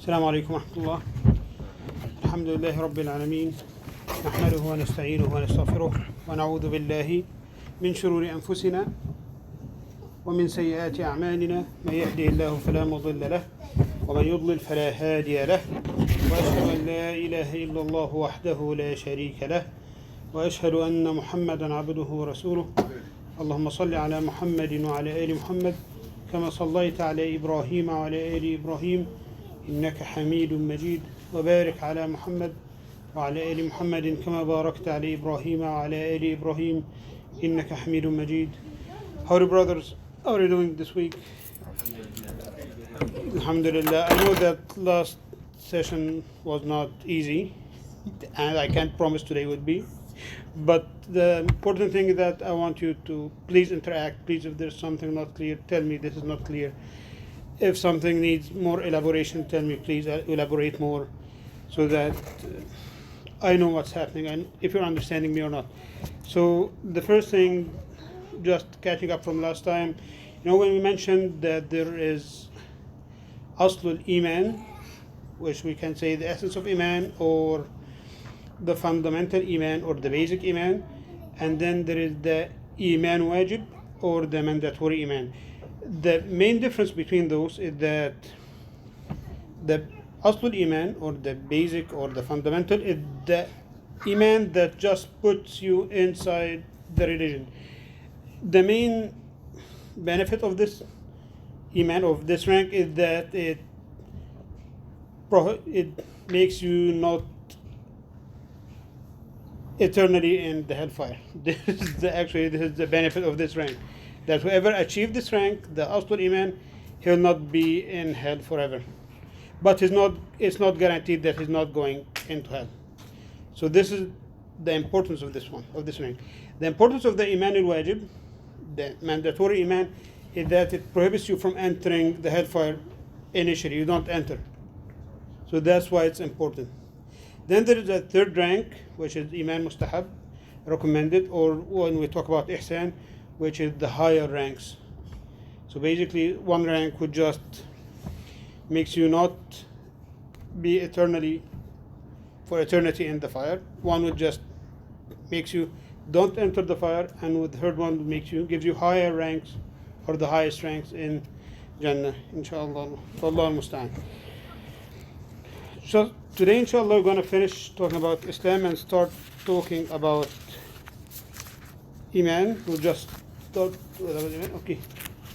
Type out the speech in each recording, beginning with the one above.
السلام عليكم ورحمة الله. الحمد لله رب العالمين، نحمده ونستعينه ونستغفره ونعوذ بالله من شرور أنفسنا ومن سيئات أعمالنا، من يهده الله فلا مضل له ومن يضلل فلا هادي له، وأشهد أن لا إله إلا الله وحده لا شريك له، وأشهد أن محمدا عبده ورسوله. اللهم صل على محمد وعلى آل محمد كما صليت على إبراهيم وعلى آل إبراهيم إنك حميد مجيد، وبارك على محمد وعلى آل محمد كما باركت على إبراهيم وعلى آل إبراهيم إنك حميد مجيد. How are you, brothers? How are you doing this week? Alhamdulillah. I know that last session was not easy, and I can't promise today would be. But the important thing is that I want you to please interact. Please, if there's something not clear, tell me this is not clear. If something needs more elaboration, tell me please elaborate more, so that I know what's happening and if you're understanding me or not. So the first thing, just catching up from last time, when we mentioned that there is Aslul Iman, which we can say the essence of Iman or the fundamental Iman or the basic Iman, and then there is the Iman Wajib or the mandatory Iman. The main difference between those is that the Aslul Iman or the basic or the fundamental is the Iman that just puts you inside the religion. The main benefit of this Iman, of this rank, is that it makes you not eternally in the hellfire. This is the benefit of this rank. That whoever achieved this rank, the Aslul Iman, he will not be in hell forever. But it's not guaranteed that he's not going into hell. So this is the importance of this rank. The importance of the Iman al-Wajib, the mandatory Iman, is that it prohibits you from entering the hellfire initially. You don't enter. So that's why it's important. Then there is a third rank, which is Iman Mustahab, recommended, or when we talk about Ihsan, which is the higher ranks. So basically, one rank would just makes you not be for eternity in the fire. One would just makes you don't enter the fire, and with the third one gives you higher ranks or the highest ranks in Jannah, inshallah. Allah al-Musta'an. So today, inshallah, we're going to finish talking about Islam and start talking about Iman. We'll just start with Iman. Okay.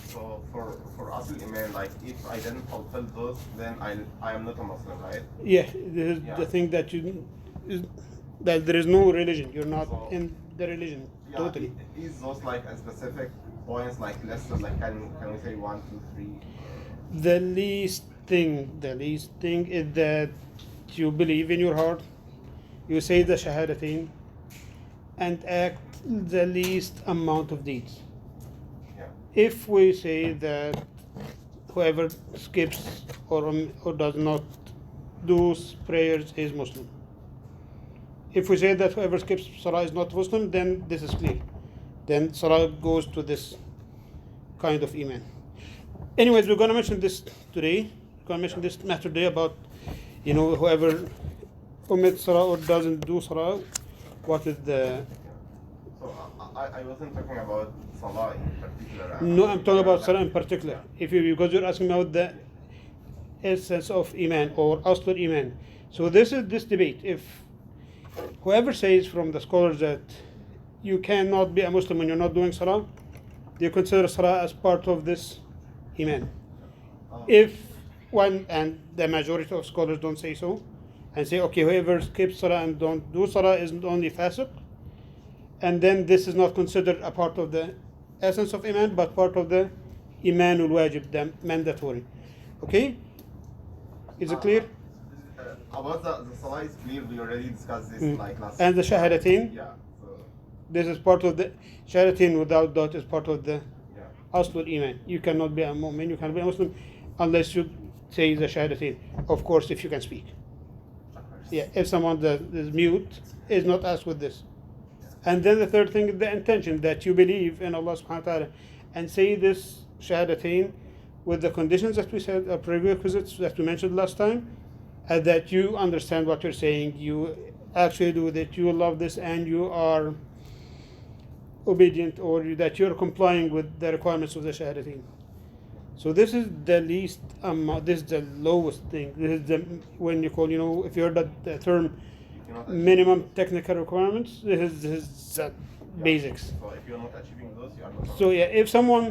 So for Aslul Iman, like if I didn't fulfill those, then I am not a Muslim, right? Yeah, this is the thing that that there is no religion. You're not in the religion totally. Is those like a specific points, like less than like can we say 1, 2, 3? The least thing is that you believe in your heart, you say the Shahadatain, and act the least amount of deeds. Yeah. If we say that whoever skips or does not do prayers is Muslim. If we say that whoever skips Salah is not Muslim, then this is clear. Then Salah goes to this kind of Iman. Anyways, we're going to mention this today. We're going to mention this matter today about, whoever omits Salah or doesn't do Salah, what is the... So I wasn't talking about Salah in particular. No, I'm talking about Salah in particular. Because you're asking about the essence of Iman or Aslul Iman. So this is this debate. If whoever says from the scholars that you cannot be a Muslim when you're not doing Salah, they consider Salah as part of this Iman. If one, and the majority of scholars don't say so, and say, okay, whoever skips Salah and don't do Salah isn't only fasiq, and then this is not considered a part of the essence of Iman, but part of the Iman al-Wajib, the mandatory. Okay? Is it clear? About the Salah is clear, we already discussed this like last And the Shahadatain? Yeah. So, This is part of the Shahadatain, without doubt, is part of the yeah. Aslul Iman. You cannot be a mu'min, you cannot be a Muslim unless you say the Shahadatain. Of course, if you can speak. Yeah, if someone that is mute is not asked with this. And then the third thing is the intention, that you believe in Allah subhanahu wa ta'ala and say this Shahadatain with the conditions that we said, prerequisites that we mentioned last time, and that you understand what you're saying, you actually do that, you love this, and you are obedient, or that you're complying with the requirements of the Shahadatain. So this is the least this is the lowest thing. This is the, when you call, if you heard the term You cannot achieve minimum those. technical requirements, this is Yeah. basics. So if you're not achieving those, you are not. So yeah, if someone,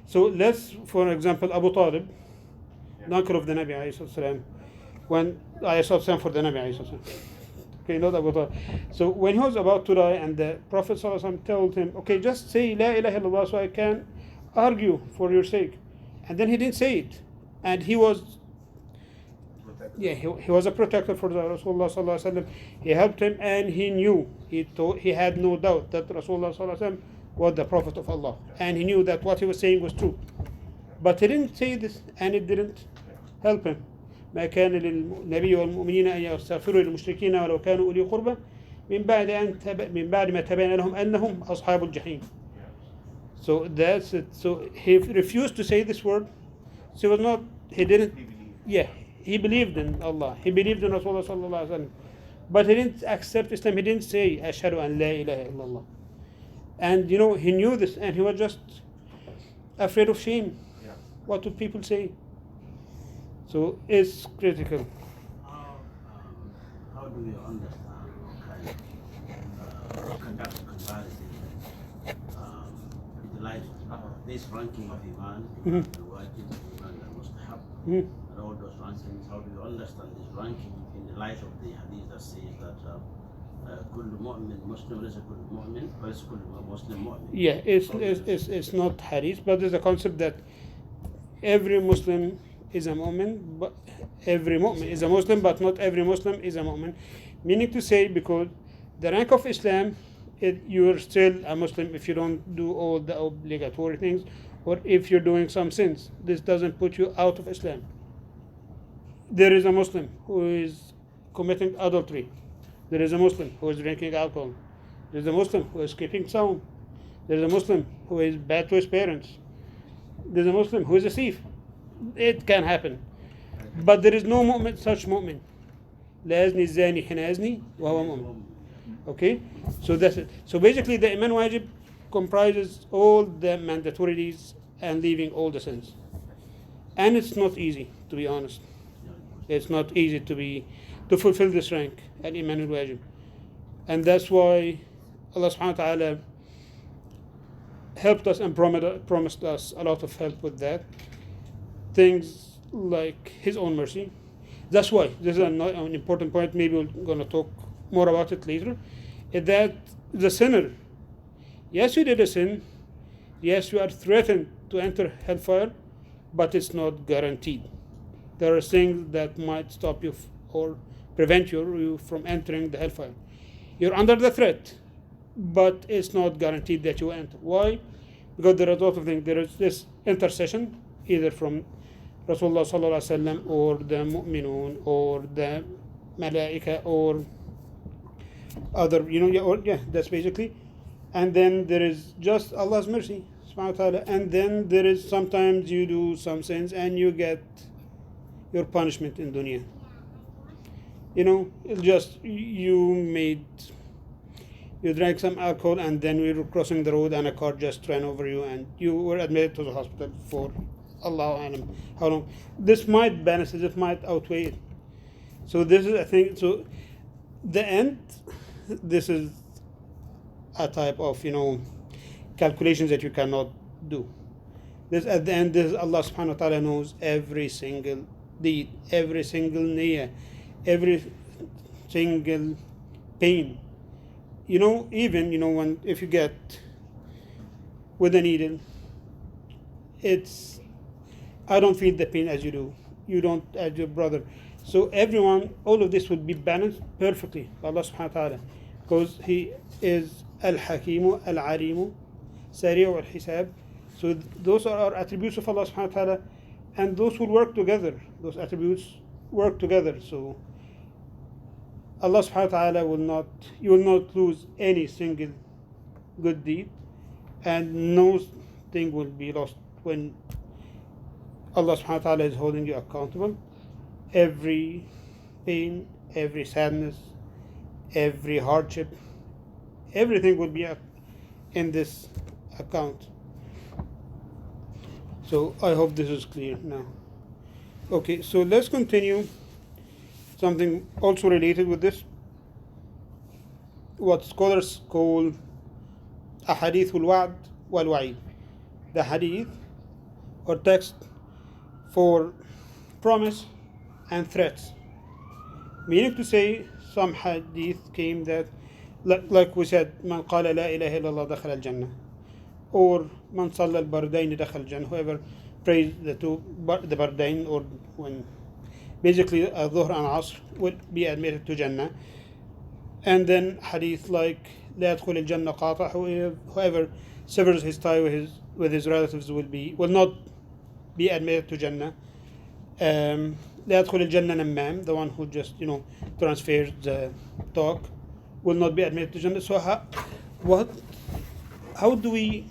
so let's, for example, Abu Talib, the uncle of the Nabi alayhi salam, when alayhi salam for the Nabi alayhi salam. Okay, not Abu Talib. So when he was about to die, and the Prophet sallallahu alaihi wasallam told him, okay, just say La ilaha illallah so I can argue for your sake. And then he didn't say it. And he was, Protect. yeah, he was a protector for the Rasulullah sallallahu alaihi wasallam. He helped him, and he knew, he had no doubt that Rasulullah sallallahu alaihi wasallam was the Prophet of Allah. And he knew that what he was saying was true. But he didn't say this, and it didn't help him. ما كان للنبي والمؤمنين أن يستغفروا للمشركين ولو كانوا أولي قربى من بعد ما تبين لهم أنهم أصحاب الجحيم. So that's it. So he refused to say this word. So he was not. He didn't. He believed. Yeah, he believed in Allah. He believed in Rasulullah sallallahu alaihi wasallam, but he didn't accept Islam. He didn't say Ashhadu an la ilaha illallah. And he knew this, and he was just afraid of shame. Yeah. What would people say? So it's critical. How do you understand or conduct a comparison with the life this ranking of Iman, Mhm. the wajib, Iman, the mustahab, Mhm. and all those rankings? How do you understand this ranking in the light of the hadith that says that كل مؤمن مسلم ليس كل مؤمن وليس كل مسلم مؤمن? Yeah, it's not hadith, but there's a concept that every Muslim is a mu'min, but every mu'min is a Muslim, but not every Muslim is a mu'min. Meaning to say, because the rank of Islam, you're still a Muslim if you don't do all the obligatory things, or if you're doing some sins. This doesn't put you out of Islam. There is a Muslim who is committing adultery. There is a Muslim who is drinking alcohol. There is a Muslim who is keeping Saum. There is a Muslim who is bad to his parents. There is a Muslim who is a thief. It can happen. But there is no mu'min, such mu'min. لا يزني الزاني حين يزني وهو مؤمن. Okay? So that's it. So basically the Iman Wajib comprises all the mandatories and leaving all the sins. And it's not easy, to be honest. It's not easy to fulfill this rank, al-Iman al-Wajib. And that's why Allah subhanahu wa ta'ala helped us and promised us a lot of help with that. Things like His own mercy. That's why, this is an important point, maybe we're going to talk more about it later, is that the sinner, yes, you did a sin, yes, you are threatened to enter hellfire, but it's not guaranteed. There are things that might stop you or prevent you from entering the hellfire. You're under the threat, but it's not guaranteed that you enter. Why? Because there are a lot of things. There is this intercession, either from Rasulullah sallallahu alaihi wasallam, or the mu'minun, or the malaika, or other, that's basically. And then there is just Allah's mercy, subhanahu wa ta'ala. And then there is sometimes you do some sins and you get your punishment in dunya. Just you drank some alcohol, and then we were crossing the road and a car just ran over you, and you were admitted to the hospital for Allahu Alam how long. This might balance it, it might outweigh it. So this is, I think, so the end, this is a type of, calculations that you cannot do. This, at the end, this, Allah subhanahu wa ta'ala knows every single deed, every single niyyah, every single pain. Even, if you get with a needle, I don't feel the pain as you do. You don't as your brother. So everyone, all of this would be balanced perfectly by Allah subhanahu wa ta'ala, because He is Al-Hakimu, Al-Alimu, Sari'u Al-Hisab. So those are our attributes of Allah subhanahu wa ta'ala, and those will work together. Those attributes work together. So Allah subhanahu wa ta'ala you will not lose any single good deed, and no thing will be lost when Allah subhanahu wa ta'ala is holding you accountable. every pain, every sadness, every hardship, everything will be in this account. So I hope this is clear now. Okay, so let's continue. Something also related with this, what scholars call ahadith al-wa'd wal-wa'id, the hadith or text for promise and threats. Meaning to say, some hadith came that, like we said, man qala la ilaha illallah dakhala al-jannah, or man salla al-bardayn dakhala al-jannah, whoever prays the bardayn, or when basically dhuhr and asr, will be admitted to Jannah. And then hadith like لا يدخل الجنة قاطع, whoever severs his tie with his relatives will not be admitted to Jannah. لا يدخل الجنة نمام, the one who just transfers the talk, will not be admitted to Jannah. So how do we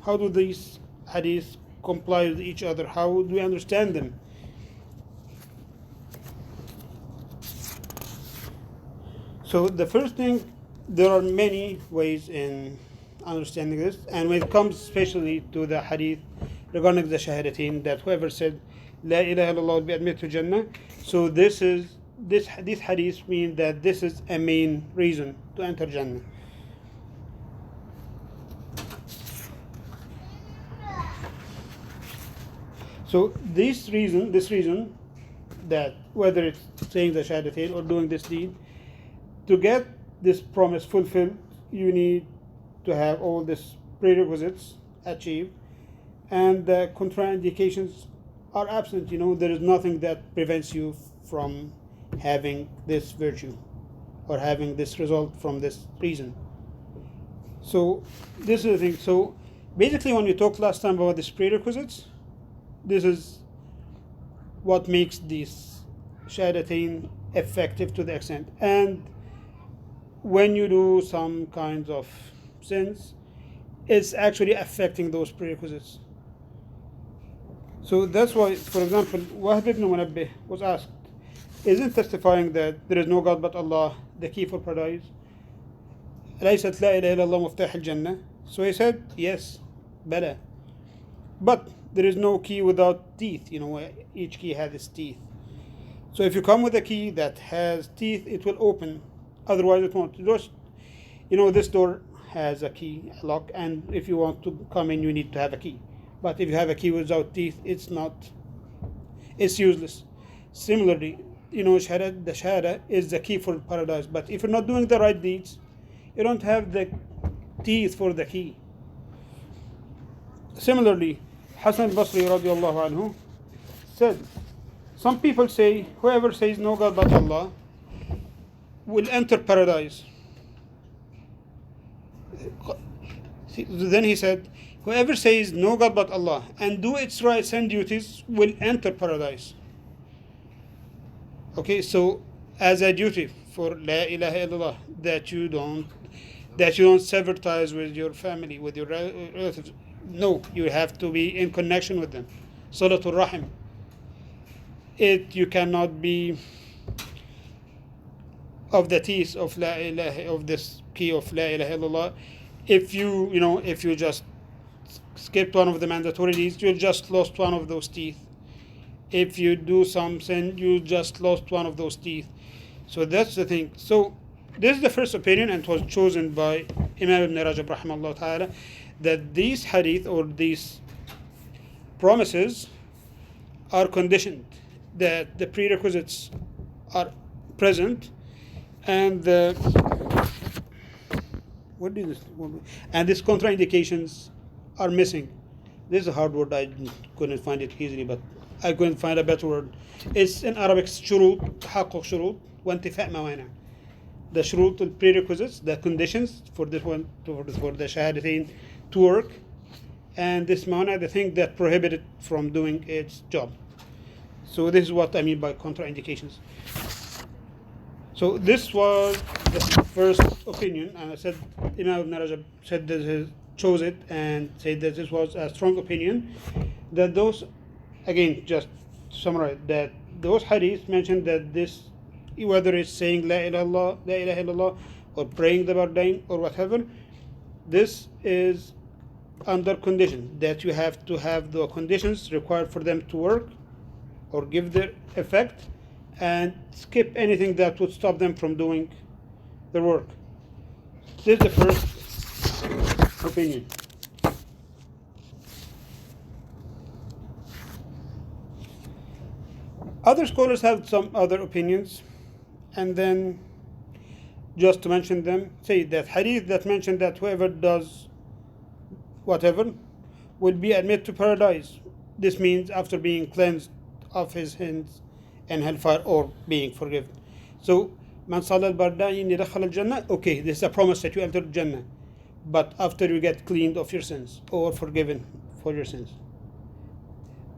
how do these hadiths comply with each other? How do we understand them? So the first thing, there are many ways in understanding this, and when it comes especially to the hadith regarding the shahadatain, that whoever said La ilaha illallah will be admitted to Jannah. So this hadith means that this is a main reason to enter Jannah. So this reason that whether it's saying the shahadatain or doing this deed, to get this promise fulfilled, you need to have all these prerequisites achieved, and the contraindications are absent. There is nothing that prevents you from having this virtue or having this result from this reason. So this is the thing. So basically, when we talked last time about these prerequisites, this is what makes these shahadatain effective to the extent. And when you do some kinds of sins, it's actually affecting those prerequisites. So that's why, for example, Wahb ibn Munabbih was asked, isn't testifying that there is no God but Allah the key for paradise? ليست لا إله إلا الله مفتاح الجنة. So he said, yes, better. But there is no key without teeth. Each key has its teeth. So if you come with a key that has teeth, it will open. Otherwise, it won't. Just, this door has a key, a lock, and if you want to come in, you need to have a key. But if you have a key without teeth, it's useless. Similarly, the shahada is the key for paradise. But if you're not doing the right deeds, you don't have the teeth for the key. Similarly, Hasan al-Basri radiallahu anhu said, some people say, whoever says no God but Allah will enter paradise. Then he said, whoever says no God but Allah and do its rights and duties will enter paradise. Okay, so as a duty for La ilaha illallah, that you don't sever ties with your family, with your relatives. No, you have to be in connection with them. Salatul Rahim. You cannot be of the teeth of La ilaha, of this key of La ilaha illallah. If you just skipped one of the mandatory deeds, you just lost one of those teeth. If you do some sin, you just lost one of those teeth. So that's the thing. So this is the first opinion, and it was chosen by Imam Ibn Rajab rahimahullah ta'ala, that these hadith or these promises are conditioned, that the prerequisites are present, and these contraindications are missing. This is a hard word. I couldn't find it easily, but I couldn't find a better word. It's in Arabic shurut, تحقق شروط وانتفاء موانع. The shurut, the prerequisites, the conditions for this one, for the shahadatain to work, and this mana, the thing that prohibited from doing its job. So this is what I mean by contraindications. So this was the first opinion, and I said Imam Ibn Rajab said that he chose it and said that this was a strong opinion, that those, again, just to summarize, that those hadiths mention that this, whether it's saying La ilaha illallah, or praying the bardain or whatever, this is under condition that you have to have the conditions required for them to work or give their effect, and skip anything that would stop them from doing their work. This is the first opinion. Other scholars have some other opinions, and then just to mention them, say that hadith that mentioned that whoever does whatever will be admitted to paradise. This means after being cleansed of his sins and hellfire or being forgiven. So, man salla al-bardain dakhala al-jannah. Okay, this is a promise that you enter Jannah, but after you get cleaned of your sins or forgiven for your sins.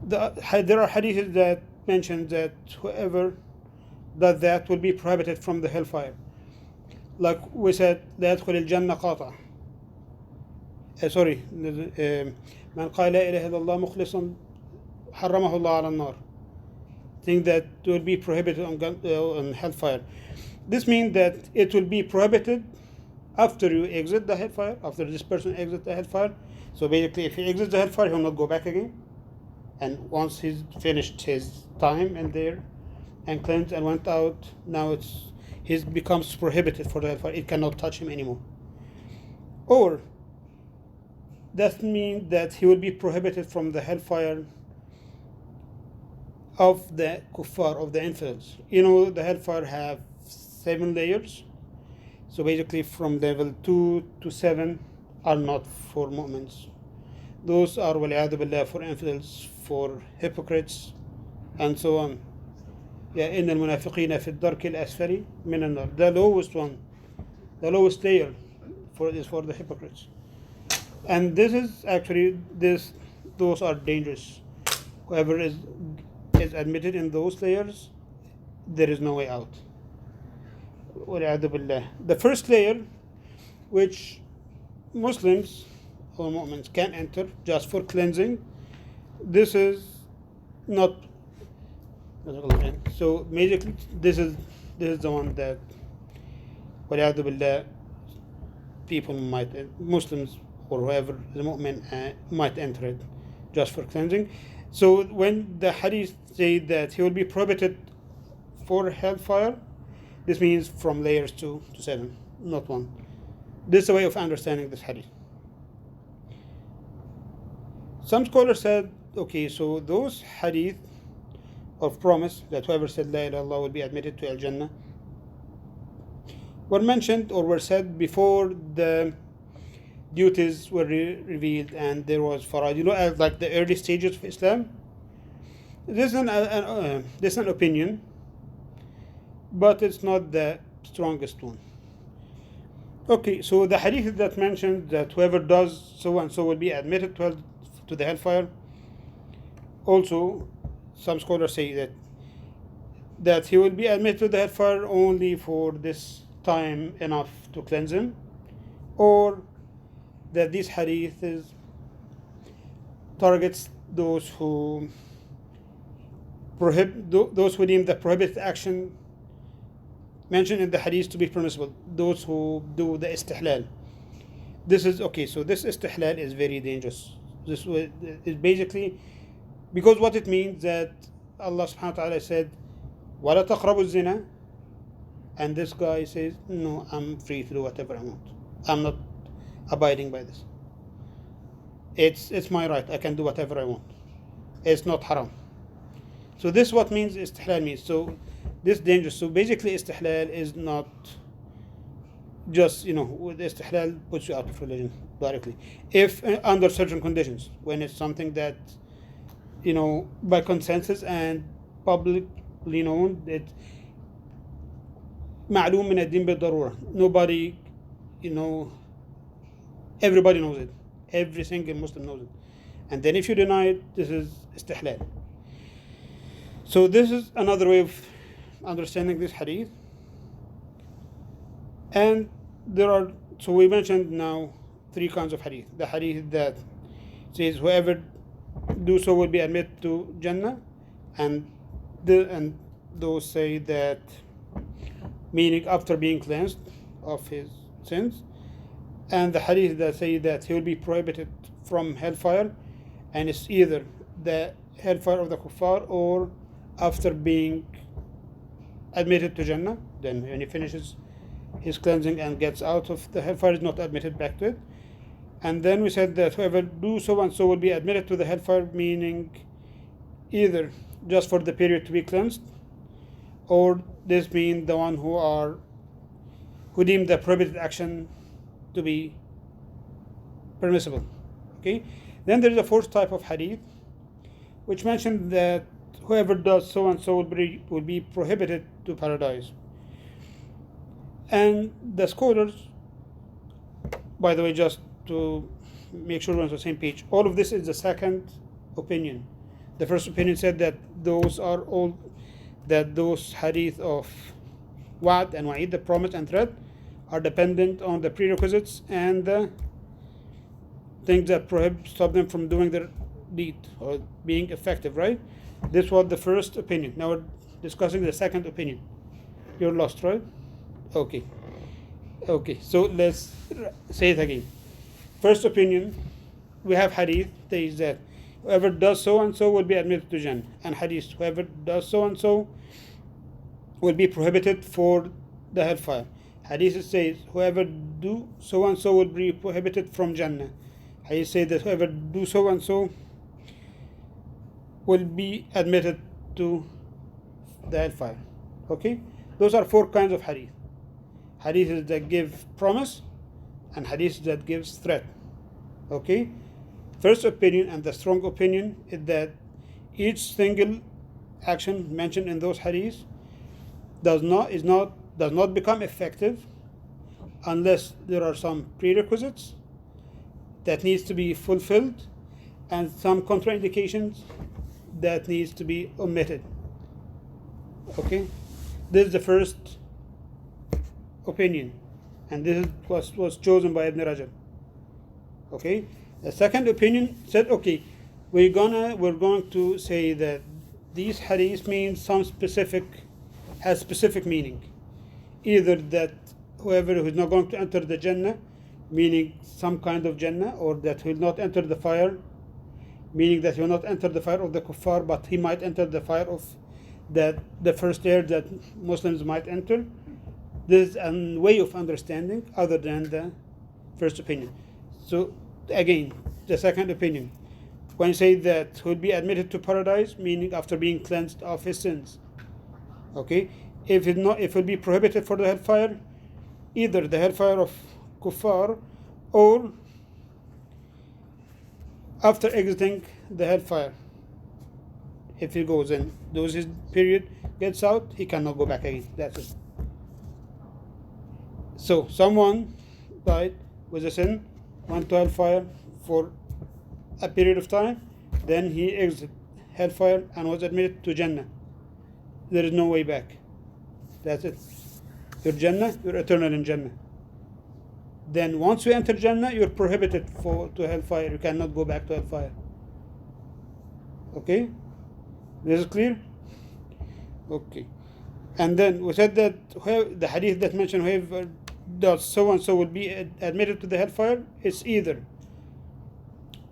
There are hadiths that mention that whoever does that will be prohibited from the hellfire. Like we said, لا يدخل الجنة قاطع. Sorry, من قال لا إله إلا الله مخلصا حرمه الله على النار. Think that will be prohibited on hellfire. This means that it will be prohibited after you exit the hellfire, after this person exits the hellfire. So basically, if he exits the hellfire, he will not go back again. And once he's finished his time in there and cleansed and went out, now he becomes prohibited for the hellfire. It cannot touch him anymore. Or that means that he will be prohibited from the hellfire of the kuffar, of the infidels. You know, the hellfire have 7 layers. So basically from level 2 to 7 are not for mu'mins. Those are wal'iyadu billah for infidels, for hypocrites, and so on. Yeah, إن المنافقين في الدرك الأسفل من النار. The lowest one, the lowest layer is for the hypocrites. And this is actually, those are dangerous. Whoever is admitted in those layers, there is no way out. The first layer, which Muslims or mu'mins can enter just for cleansing, this is not. So basically, this is the one that people Muslims or whoever the mu'min might enter it just for cleansing. So when the hadith say that he will be prohibited for hellfire, this means from layers 2 to 7, not 1. This is a way of understanding this hadith. Some scholars said, okay, so those hadith of promise that whoever said La ilaha illallah will be admitted to Al-Jannah were mentioned or were said before the duties were revealed and there was farad. You know, as like the early stages of Islam. This is an opinion, but it's not the strongest one. Okay, so the hadith that mentions that whoever does so and so will be admitted to the hellfire. Also, some scholars say that he will be admitted to the hellfire only for this time enough to cleanse him, or that this hadith targets those who deem the prohibited action mentioned in the hadith to be permissible, those who do the istihlal. This is okay, so this istihlal is very dangerous. This is basically because what it means that Allah subhanahu wa ta'ala said, وَلَا تَقْرَبُوا الزِّنَا, and this guy says, no, I'm free to do whatever I want. I'm not abiding by this. It's my right. I can do whatever I want. It's not haram. So this what means istihlal means. So this dangerous. So basically istihlal is not just, with istihlal puts you out of religion directly. If under certain conditions, when it's something that, by consensus and publicly known, that معلوم من الدين بالضرورة. Nobody, everybody knows it. Every single Muslim knows it. And then if you deny it, this is istihlal. So this is another way of understanding this hadith. And so we mentioned now 3 kinds of hadith. The hadith that says whoever do so will be admitted to Jannah, and And those say that meaning after being cleansed of his sins, and the hadith that say that he will be prohibited from hellfire, and it's either the hellfire of the kuffar or after being admitted to Jannah. Then when he finishes his cleansing and gets out of the hellfire, is not admitted back to it. And then we said that whoever do so and so will be admitted to the hellfire, meaning either just for the period to be cleansed, or this means the one who deem the prohibited action to be permissible. Okay. Then there is a fourth type of hadith, which mentioned that whoever does so and so will be prohibited to paradise. And the scholars, by the way, just to make sure we're on the same page, all of this is the second opinion. The first opinion said that those hadith of Wa'd and Wa'id, the promise and threat, are dependent on the prerequisites and the things that stop them from doing their deed or being effective, right? This was the first opinion. Now we're discussing the second opinion. You're lost, right? Okay, so let's say it again. First opinion, we have hadith says that whoever does so and so will be admitted to Jannah, and hadith, whoever does so and so will be prohibited for the hellfire. Hadith says whoever do so and so will be prohibited from Jannah. Hadith says that whoever do so and so will be admitted to the hellfire. Okay, those are four kinds of hadith. Hadiths that give promise and hadiths that gives threat. Okay, first opinion and the strong opinion is that each single action mentioned in those hadiths does not become effective unless there are some prerequisites that needs to be fulfilled and some contraindications that needs to be omitted. Okay, this is the first opinion, and this was chosen by Ibn Rajab. Okay, the second opinion said, okay, we're going to say that these hadiths mean has specific meaning, either that whoever who is not going to enter the Jannah, meaning some kind of Jannah, or that he will not enter the fire, meaning that he will not enter the fire of the kuffar, but he might enter the fire of the first layer that Muslims might enter. This is a way of understanding other than the first opinion. So again, the second opinion, when you say that he will be admitted to paradise, meaning after being cleansed of his sins. Okay, if it will be prohibited for the hellfire, either the hellfire of kuffar or after exiting the hellfire. If he goes in, those his period gets out, he cannot go back again. That's it. So someone died with a sin, went to hellfire for a period of time, then he exited hellfire and was admitted to Jannah. There is no way back. That's it. You're Jannah, you're eternal in Jannah. Then once you enter Jannah, you're prohibited to hellfire. You cannot go back to hellfire. Okay? This is clear? Okay. And then we said that the hadith that mentioned whoever does so and so will be admitted to the hellfire, it's either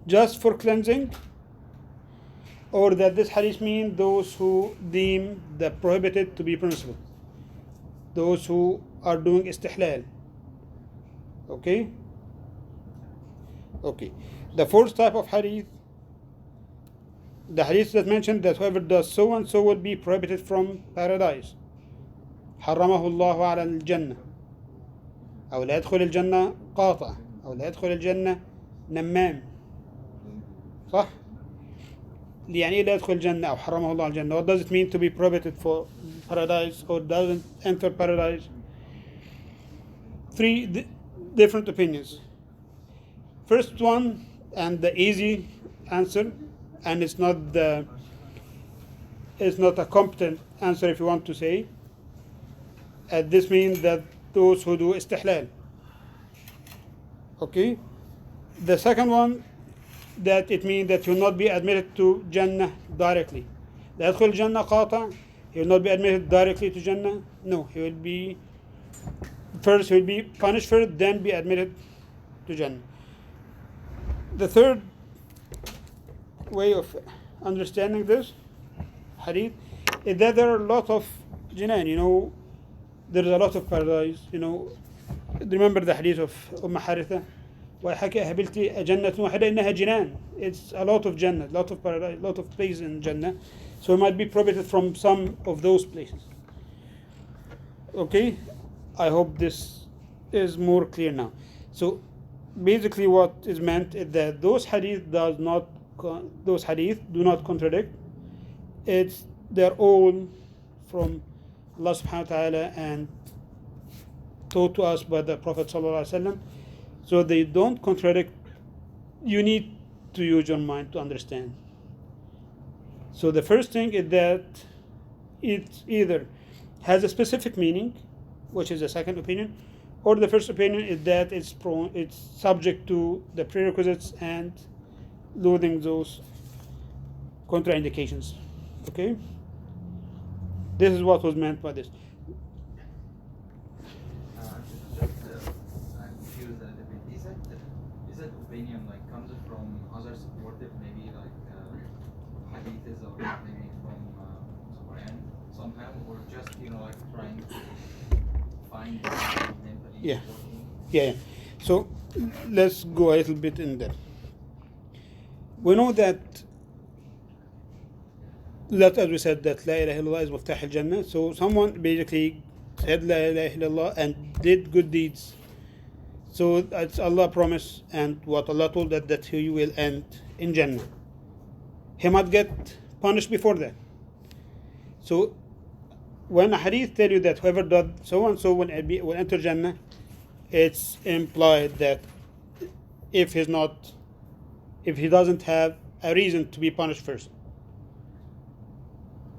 just for cleansing, or that this hadith means those who deem the prohibited to be permissible, those who are doing istihlal. Okay? Okay. The fourth type of hadith, the hadith that mentioned that whoever does so and so will be prohibited from paradise. حرمه الله على الجنة أو لا يدخل الجنة قاطع أو لا يدخل الجنة نمام. صح؟ يعني إيه لا يدخل الجنة أو حرمه الله على الجنة? What does it mean to be prohibited for paradise or doesn't enter paradise? Three different opinions. First one, and the easy answer, and it's not a competent answer if you want to say. This means that those who do istihlal. Okay? The second one, that it means that you will not be admitted to Jannah directly, لا يدخل الجنة قاطع. He will not be admitted directly to Jannah. No, he will be punished first, then be admitted to Jannah. The third way of understanding this hadith is that there are a lot of jinan, there's a lot of paradise, remember the hadith of Haritha وحكى أهبلتي جنة واحدة إنها جنان. It's a lot of Jannah, a lot of paradise, a lot of places in Jannah. So it might be prohibited from some of those places. Okay, I hope this is more clear now. So basically what is meant is that those hadith do not contradict. They're all from Allah subhanahu wa ta'ala and taught to us by the Prophet sallallahu alaihi wasallam. So they don't contradict. You need to use your mind to understand. So the first thing is that it either has a specific meaning, which is the second opinion, or the first opinion is that it's subject to the prerequisites and loading those contraindications. Okay? This is what was meant by this. I'm confused a little bit. Is that opinion comes from other supportive, maybe hadiths or maybe from Quran somehow, or just trying to find mentally Yeah. working? Yeah. So let's go a little bit in there. We know that as we said, that La ilaha illallah is Miftah al-Jannah. So someone basically said La ilaha illallah and did good deeds. So that's Allah promise and what Allah told that he will end in Jannah. He might get punished before that. So when a hadith tell you that whoever does so and so will enter Jannah, it's implied that if he doesn't have a reason to be punished first.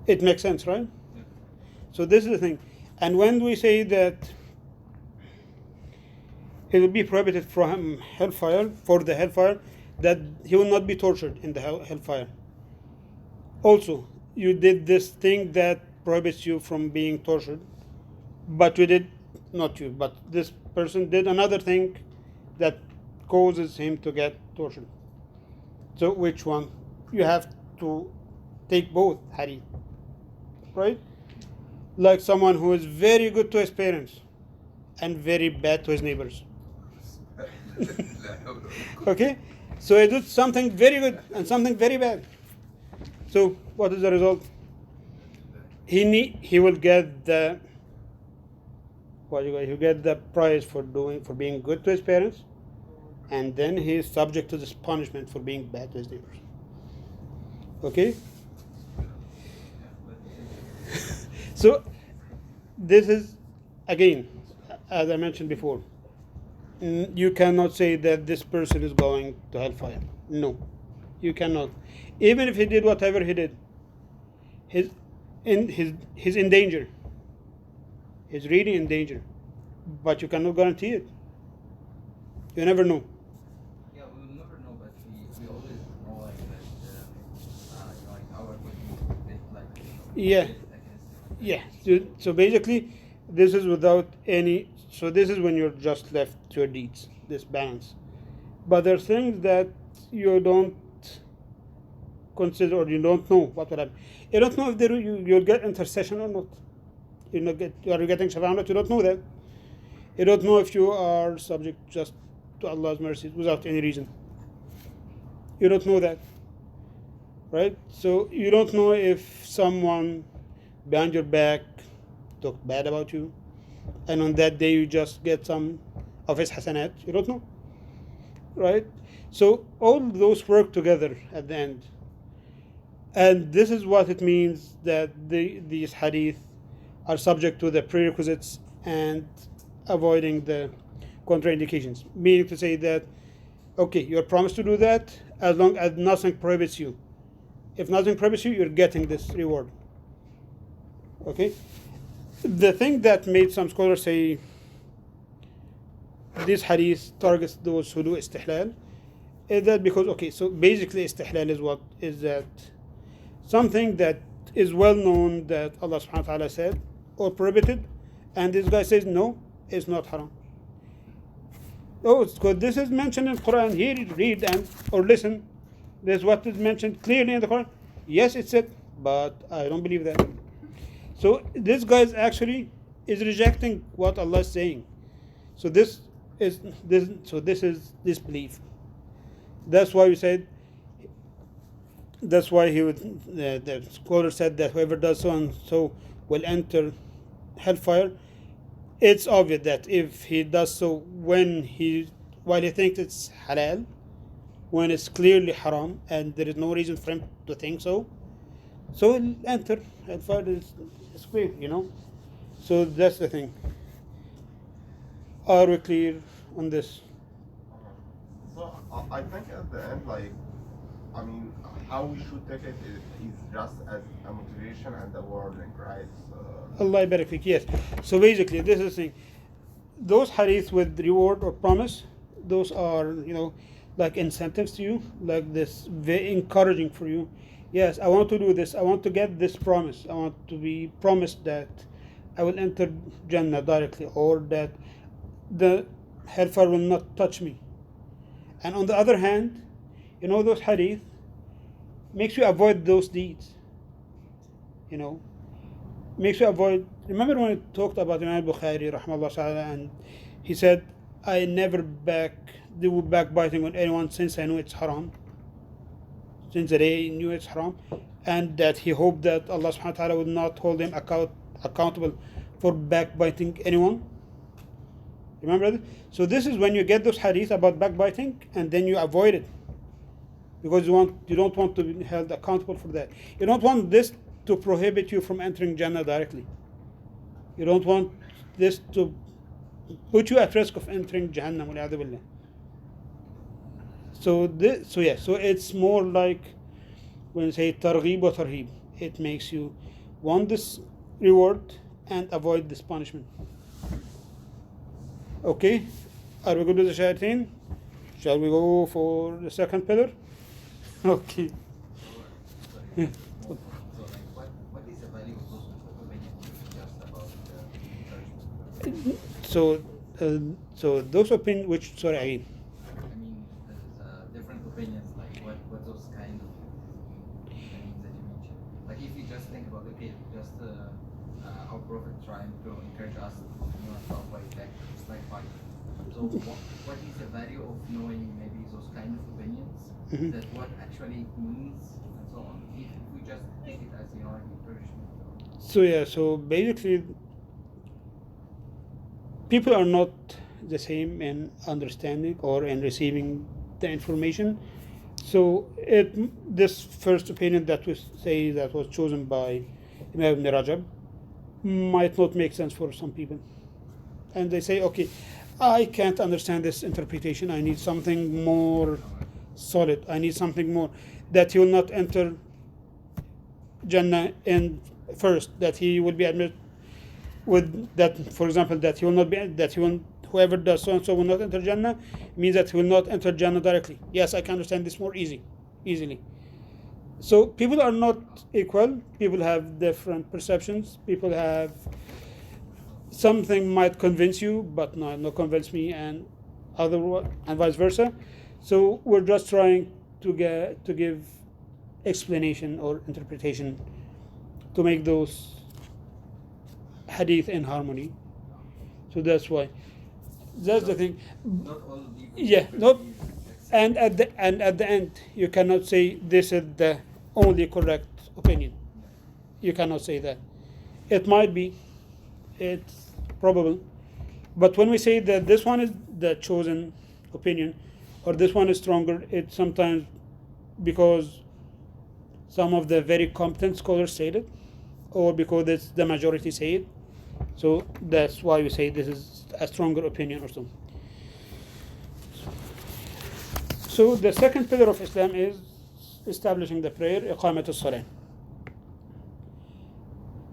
It makes sense, right? Yeah. So this is the thing. And when we say that it will be prohibited from hellfire, that he will not be tortured in the hellfire. Also, you did this thing that prohibits you from being tortured, but this person did another thing that causes him to get tortured. So which one? You have to take both hadith, right? Like someone who is very good to his parents and very bad to his neighbors. Okay? So he did something very good and something very bad. So what is the result? He will get the he'll get the prize for being good to his parents, and then he is subject to this punishment for being bad to his neighbors. Okay? So this is, again, as I mentioned before, you cannot say that this person is going to hellfire. No, you cannot. Even if he did whatever he did, he's in danger. He's really in danger. But you cannot guarantee it. You never know. Yeah, we will never know, but we always know that our Yeah. Yeah. So basically, this is without any. So this is when you're just left to your deeds, this balance. But there are things that you don't consider or you don't know what will happen. You don't know if you'll get intercession or not. Are you getting shafa'a or not? You don't know that. You don't know if you are subject just to Allah's mercy without any reason. You don't know that. Right? So you don't know if someone behind your back talked bad about you, and on that day you just get some of his hasanat. You don't know. Right? So all those work together at the end. And this is what it means that these hadith are subject to the prerequisites and avoiding the contraindications. Meaning to say that, okay, you're promised to do that as long as nothing prohibits you. If nothing prohibits you, you're getting this reward. Okay? The thing that made some scholars say this hadith targets those who do istihlal is that because, okay, so basically istihlal is that something that is well known that Allah subhanahu wa ta'ala said or prohibited, and this guy says no, it's not haram. Oh, it's good. This is mentioned in Quran. Here, read and or listen. This is what is mentioned clearly in the Quran. Yes, it's it, but I don't believe that. So this guy is actually rejecting what Allah is saying. So this is disbelief. That's why we said. That's why the scholar said that whoever does so and so will enter hellfire. It's obvious that if he does so while he thinks it's halal, when it's clearly haram and there is no reason for him to think so he'll enter hellfire. It's clear, So that's the thing. Are we clear on this? So I think at the end, how we should take it is just as a motivation and a warning, right? Allah barak fik, yes. So basically, this is the thing. Those hadith with reward or promise, those are, like incentives to you, like this, very encouraging for you. Yes, I want to do this. I want to get this promise. I want to be promised that I will enter Jannah directly, or that the hellfire will not touch me. And on the other hand, those hadith makes you avoid those deeds. Makes you avoid. Remember when we talked about Imam Bukhari, rahmahullah ta'ala, and he said, I never do backbiting with anyone since I knew it's haram. Since the day he knew it's haram. And that he hoped that Allah subhanahu wa ta'ala would not hold him accountable for backbiting anyone. Remember that? So this is when you get those hadith about backbiting and then you avoid it. Because you don't want to be held accountable for that. You don't want this to prohibit you from entering Jannah directly. You don't want this to put you at risk of entering Jahannam. Billah. So it's more like when you say targhib wa tarhib. It makes you want this reward and avoid this punishment. Okay, are we good with the shayateen? Shall we go for the second pillar? Okay. So what is the value of those opinions just about encouragement? So those opinions, which, sorry, again. I mean, there's different opinions, like what those kind of opinions that you mentioned. Like if you just think about, okay, just our Prophet trying to encourage us, to avoid like fight. So what is the value of knowing maybe those kind of opinions, that what actually means and so on, if we just take it as encouragement? So basically, people are not the same in understanding or in receiving the information. So this first opinion that we say that was chosen by Imam Ibn Rajab might not make sense for some people. And they say, okay, I can't understand this interpretation. I need something more solid. I need something more that he will not enter Jannah in first, that he will be admitted with that, for example, that he will not be, that he will, whoever does so and so will not enter Jannah, means that he will not enter Jannah directly. Yes, I can understand this more easily. So people are not equal. People have different perceptions. People have something might convince you, but not convince me, and vice versa. So we're just trying to give explanation or interpretation to make those hadith in harmony. So that's why. That's the thing. Not all people. Yeah. No. And at the end, you cannot say this is the only correct opinion. You cannot say that. It might be. It's probable. But when we say that this one is the chosen opinion, or this one is stronger, it's sometimes because some of the very competent scholars say it, or because it's the majority say it. So that's why we say this is a stronger opinion or something. So the second pillar of Islam is establishing the prayer, iqamat as-salah.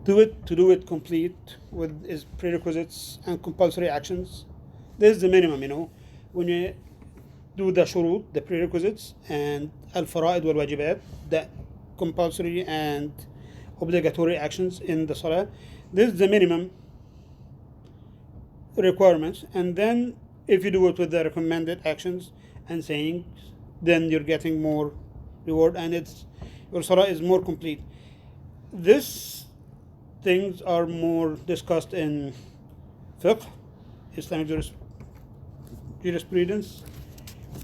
To do it complete with its prerequisites and compulsory actions. This is the minimum, when you do the shurut, the prerequisites, and al-fara'id wal-wajibat, the compulsory and obligatory actions in the salah. This is the minimum requirements, and then if you do it with the recommended actions and sayings, then you're getting more reward, and your salah is more complete. These things are more discussed in fiqh, Islamic jurisprudence.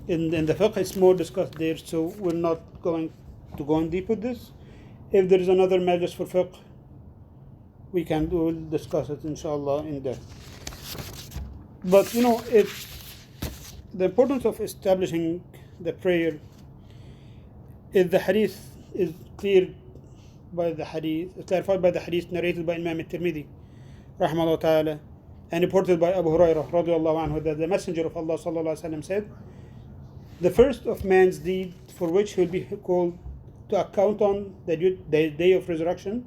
In the fiqh, it's more discussed there, so we're not going to go in deep with this. If there is another majlis for fiqh, we will discuss it inshallah in there. But the importance of establishing the prayer is the hadith is clarified by the hadith narrated by Imam al-Tirmidhi rahimahullah ta'ala, and reported by Abu Hurairah radiallahu anhu, that the Messenger of Allah sallallahu alaihi wasallam said, the first of man's deed for which he will be called to account on the day of resurrection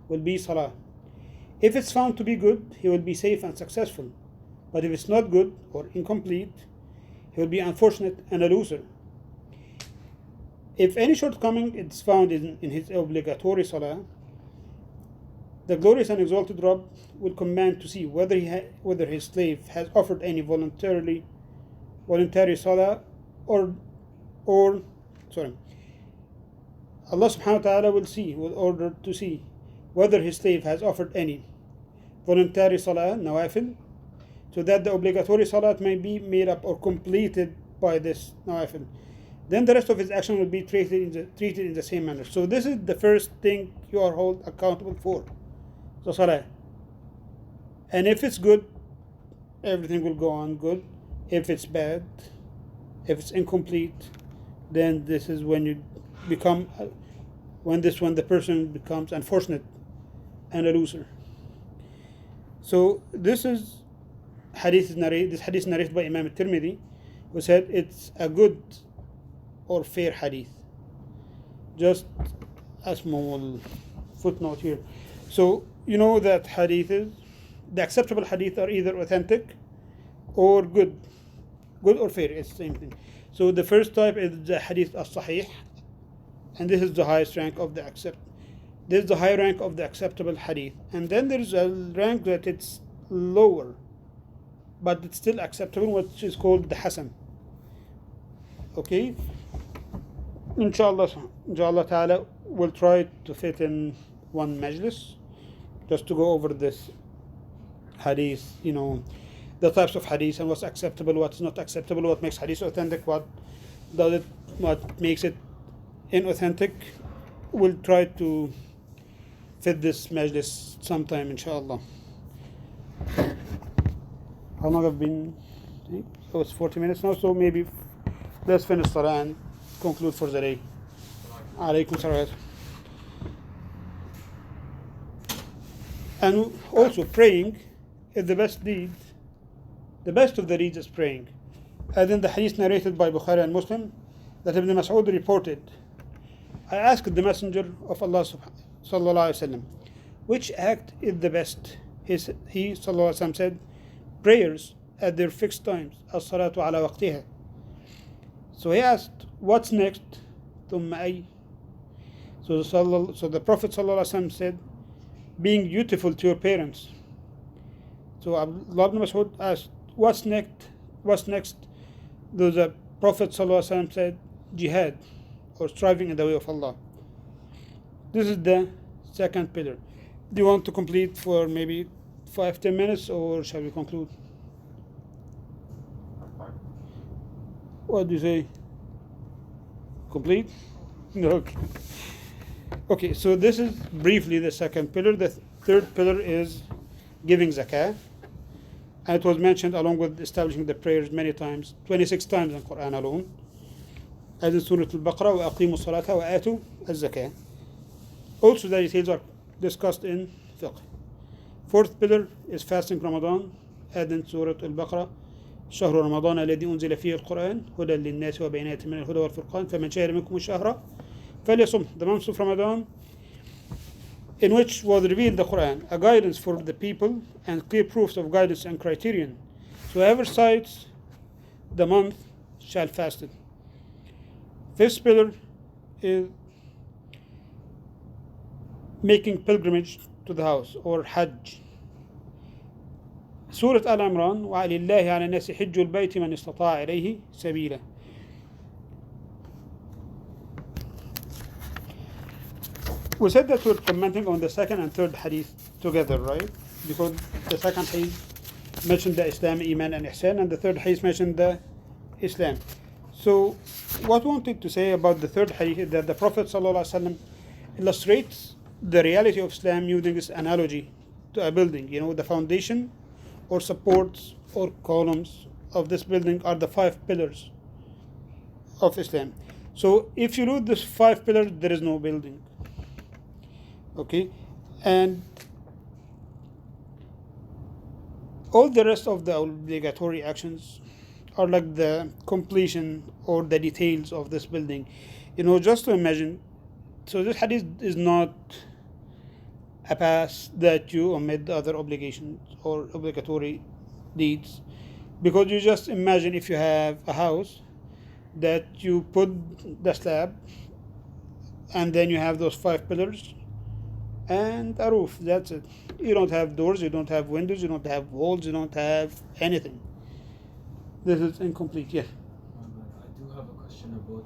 will be salah. If it's found to be good, he will be safe and successful. But if it's not good or incomplete, he will be unfortunate and a loser. If any shortcoming is found in his obligatory salah, the glorious and exalted Rabb will command to see whether his slave has offered any voluntary salah Allah subhanahu wa ta'ala will order to see whether his slave has offered any voluntary salah, nawafil, so that the obligatory salat may be made up or completed by this nawafil. Then the rest of his action will be treated in the same manner. So this is the first thing you are held accountable for, the salah. And if it's good, everything will go on good. If it's bad, if it's incomplete, then this is when the person becomes unfortunate and a loser. So this hadith is narrated by Imam al-Tirmidhi, who said it's a good or fair hadith. Just a small footnote here. So you know that the acceptable hadith are either authentic or good or fair. It's the same thing. So the first type is the hadith as-sahih, and this is the highest rank of This is the high rank of the acceptable hadith. And then there is a rank that it's lower, but it's still acceptable, which is called the Hasan. Okay? Inshallah ta'ala, we'll try to fit in one majlis just to go over this hadith, the types of hadith and what's acceptable, what's not acceptable, what makes hadith authentic, what makes it inauthentic. We'll try to fit this majlis sometime, inshallah. How long have been? So it's 40 minutes now, so maybe let's finish salah and conclude for the day. Alaykum salam. And also praying is the best deed. The best of the deeds is praying. As in the hadith narrated by Bukhari and Muslim, that Ibn Mas'ud reported, I asked the Messenger of Allah sallallahu alaihi wasallam, which act is the best? He sallallahu alaihi wasallam said, prayers at their fixed times, as-salatu ala waqtiha. So he asked, what's next? Thumma ay? So the Prophet sallallahu alaihi wasallam said, being dutiful to your parents. So Abdullah ibn Mas'ud asked, what's next? The Prophet sallallahu alaihi wasallam said, jihad, or striving in the way of Allah. This is the second pillar. Do you want to complete for maybe 5-10 minutes, or shall we conclude? What do you say? Complete? No. Okay, so this is briefly the second pillar. The third pillar is giving zakah. And it was mentioned along with establishing the prayers many times, 26 times in Quran alone. As in Surah Al-Baqarah, وَأَقِيمُوا الصَّلَاةَ وَآتُوا الزَّكَاةَ. Also the details are discussed in fiqh. Fourth pillar is fasting Ramadan, as in Surah Al-Baqarah, شهر رمضان الذي أنزل فيه القرآن هدى للناس وبينات من الهدى والفرقان فمن شهد منكم الشهر فليصم. The month of Ramadan, in which was revealed the Quran, a guidance for the people and clear proofs of guidance and criterion. So whoever cites the month shall fast it. Fifth pillar is making pilgrimage to the house or Hajj. Surah Al-Imran وَلِلَّهِ عَلَى النَّاسِ حِجُّ الْبَيْتِ مَنِ اسْتَطَاعَ إِلَيْهِ سَبِيلًا. We said that we're commenting on the second and third hadith together, right? Because the second hadith mentioned the Islam, Iman and Ihsan, and the third hadith mentioned the Islam. So what we wanted to say about the third hadith is that the Prophet ﷺ illustrates the reality of Islam using this analogy to a building. You know, the foundation or supports or columns of this building are the 5 pillars of Islam. So if you lose these 5 pillars, there is no building. Okay, and all the rest of the obligatory actions are like the completion or the details of this building. You know, just to imagine, so this hadith is not a pass that you omit the other obligations or obligatory deeds, because you just imagine if you have a house that you put the slab and then you have those 5 pillars and a roof. That's it. You don't have doors, you don't have windows, you don't have walls, you don't have anything. This is incomplete. Yeah. I do have a question about